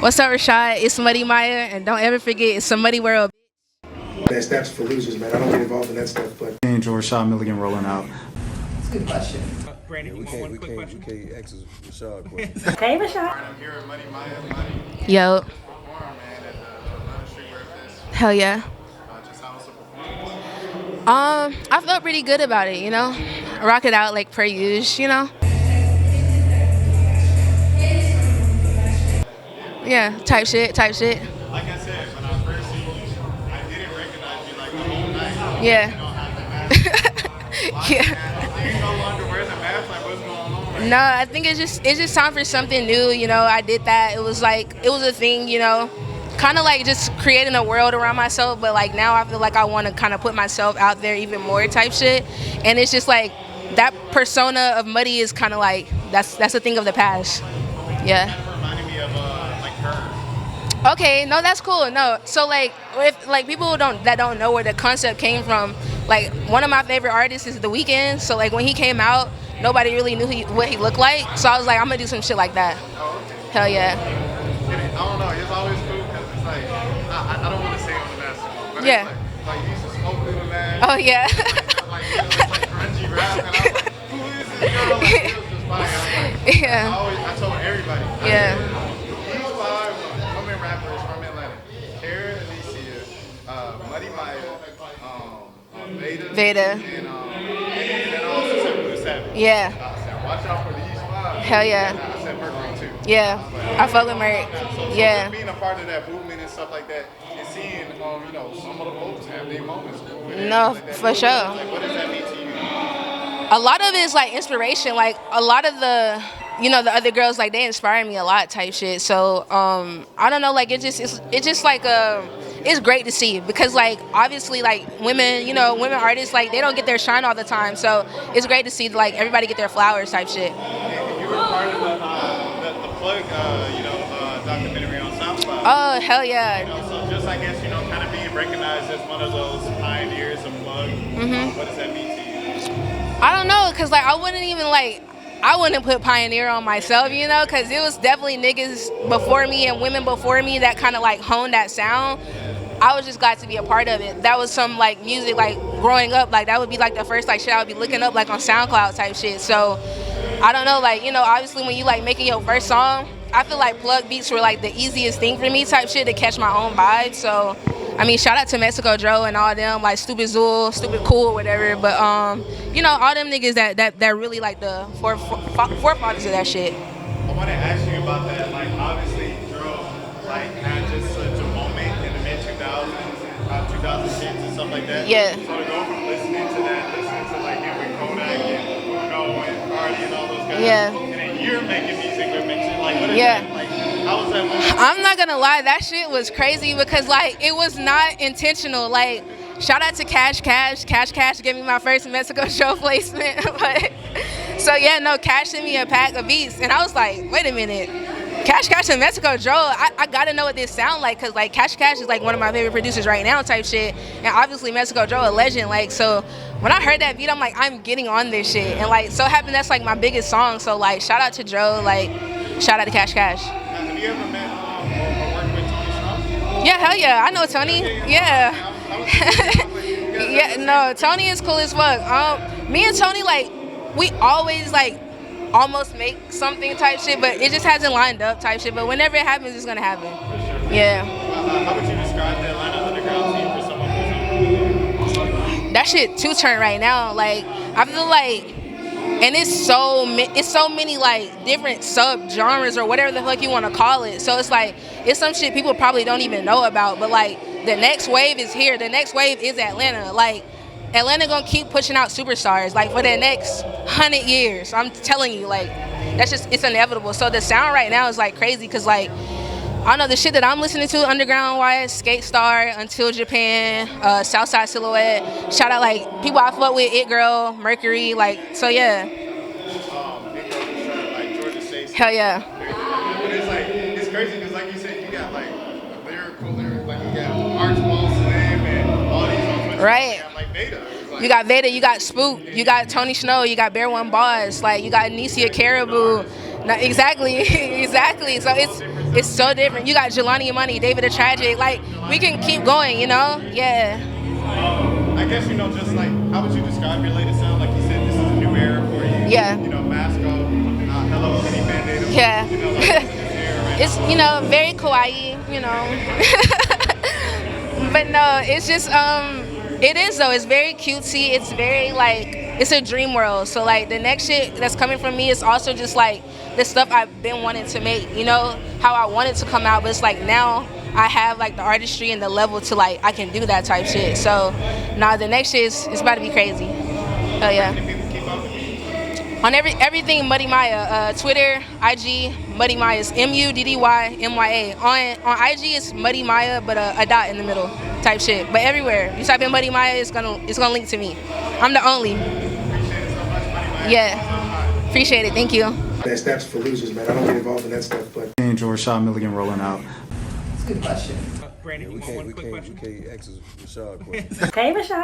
What's up, Rashad? It's MuddyMya, and don't ever forget, it's a muddy world. That's for losers, man. I don't get involved in that stuff, but. Angel Rashad Milligan rolling out. That's a good question. Brandon, We can't ask Rashad questions. Hey, Rashad. I'm here at MuddyMya. Yo. Just performed, man, at the London Street Wear Fest. Hell yeah. Just how was the performance? I felt pretty good about it, you know? Rock it out like per usual, you know? Yeah, type shit. Like I said, when I first seen you, I didn't recognize you like the whole night. Yeah. You don't have the mask. Yeah. You no longer wear the mask, like what's going on? No, I think it's just time for something new, you know? I did that. It was a thing, you know? Kind of like just creating a world around myself, but like now I feel like I want to kind of put myself out there even more type shit. And it's just like that persona of Muddy is kind of like that's a thing of the past. Yeah. Kind of reminded me of like her. Okay, no, that's cool. No, so like if like people that don't know where the concept came from, like one of my favorite artists is The Weeknd. So like when he came out, nobody really knew what he looked like. So I was like, I'm gonna do some shit like that. Oh, okay. Hell yeah. I don't know. It's always cool because it's like I don't want to say on the mask, but Yeah. it's like you used to smoke through the mask. Oh yeah. Like it's like grungy rap, and I was like, who is this girl? Like, it was just fire. I was like, Yeah. I told everybody. Yeah. These 5 women rappers from Atlanta: Kara, Alicia, MuddyMya, Veda, Veda. and also Simple Savage. Yeah. I said, watch out for these 5. Hell yeah. And I said Mercury too. Yeah. I fuck with Merc. So Yeah. just being a part of that movement and stuff like that, and seeing, you know, some of the folks have their moments. With it, No, like that. for sure. Like, what does that mean to you? A lot of it is like inspiration. Like a lot of the, you know, the other girls, like they inspire me a lot type shit. So I don't know, like it's just like it's great to see because like obviously like women, you know, women artists, like they don't get their shine all the time. So it's great to see like everybody get their flowers type shit. And you were part of the plug, documentary on SoundCloud. Oh hell yeah. You know, so just I guess, you know, kind of being recognized as one of those pioneers of plug. What does that mean to you? I don't know, cause like I wouldn't put pioneer on myself, you know, cause it was definitely niggas before me and women before me that kind of like honed that sound. I was just glad to be a part of it. That was some like music like growing up, like that would be like the first like shit I would be looking up like on SoundCloud type shit. So I don't know, like, you know, obviously when you like making your first song, I feel like plug beats were like the easiest thing for me type shit to catch my own vibe. So I mean, shout out to Mexico Joe and all them, like Stupid Zool, Stupid Cool, whatever. But you know, all them niggas that really like the forefathers of that shit. I want to ask you about that. Like, obviously, Dro like had just such a moment in the mid 2000s, 2010s, and stuff like that. Yeah. So to go from listening to that, listening to like him with Kodak and and Cardi and all those guys, Yeah. and then you're making music with Mixer. Like, what is Yeah. that? Like, how was that moment? I'm not gonna lie, that shit was crazy because like it was not intentional. Like shout out to Cash gave me my first Mexico show placement. But so yeah, no, Cash sent me a pack of beats and I was like, wait a minute. Cash and Mexico Joe, I gotta know what this sound like because like Cash is like one of my favorite producers right now type shit, and obviously Mexico Joe a legend. Like so when I heard that beat, I'm like, I'm getting on this shit, and like so happened that's like my biggest song. So like shout out to Joe, like shout out to Cash. Have you ever met or worked with Tony Snow? Yeah, hell yeah, I know Tony. Yeah. Yeah, no, Tony is cool as fuck. Me and Tony, like, we always like almost make something type shit, but it just hasn't lined up type shit. But whenever it happens, it's gonna happen. Yeah. How would you describe the Atlanta Underground scene for someone who's new? That shit two-turn right now. Like, I feel like, and it's so many like different sub-genres or whatever the fuck you want to call it. So it's like, it's some shit people probably don't even know about, but like, the next wave is here. The next wave is Atlanta. Like, Atlanta gonna keep pushing out superstars like for the next 100 years. I'm telling you, like that's just it's inevitable. So the sound right now is like crazy because like I don't know the shit that I'm listening to underground wise, Skate Star, Until Japan, Southside Silhouette. Shout out like people I fuck with, It Girl, Mercury, like so yeah. Like Georgia State. Hell yeah. But it's like it's crazy because like you said, you got like lyrical, like you got Arch Ball Slim and all these ones. Right. You got like Veda. You got Veda, you got Spook, you got Tony Snow, you got Bear One Boss, like you got Anicia Caribou, No, exactly, exactly. So it's so different. You got Jelani Imani, David the Tragic. Like we can keep going, you know? Yeah. I guess, you know, just like, how would you describe your latest sound? Like you said, this is a new era for you. Yeah. You know, Masco, Hello Kitty Band-Aid. Yeah. You know, like, this is this era right It's, now. you know, very kawaii, you know. But no, it's just it is though. It's very cutesy. It's very like it's a dream world. So like the next shit that's coming from me is also just like the stuff I've been wanting to make. You know how I want it to come out, but it's like now I have like the artistry and the level to like I can do that type shit. So now the next shit is it's about to be crazy. Oh yeah. On everything MuddyMya, Twitter, IG, MuddyMya is MuddyMya. On IG it's MuddyMya, but a dot in the middle, type shit. But everywhere you type in MuddyMya, it's gonna link to me. I'm the only. Yeah, appreciate it. Thank you. That's for losers, man. I don't get involved in that stuff, but. Angel Rashad Milligan rolling out. That's a good question. We can't ask Rashad a question. Hey, Rashad.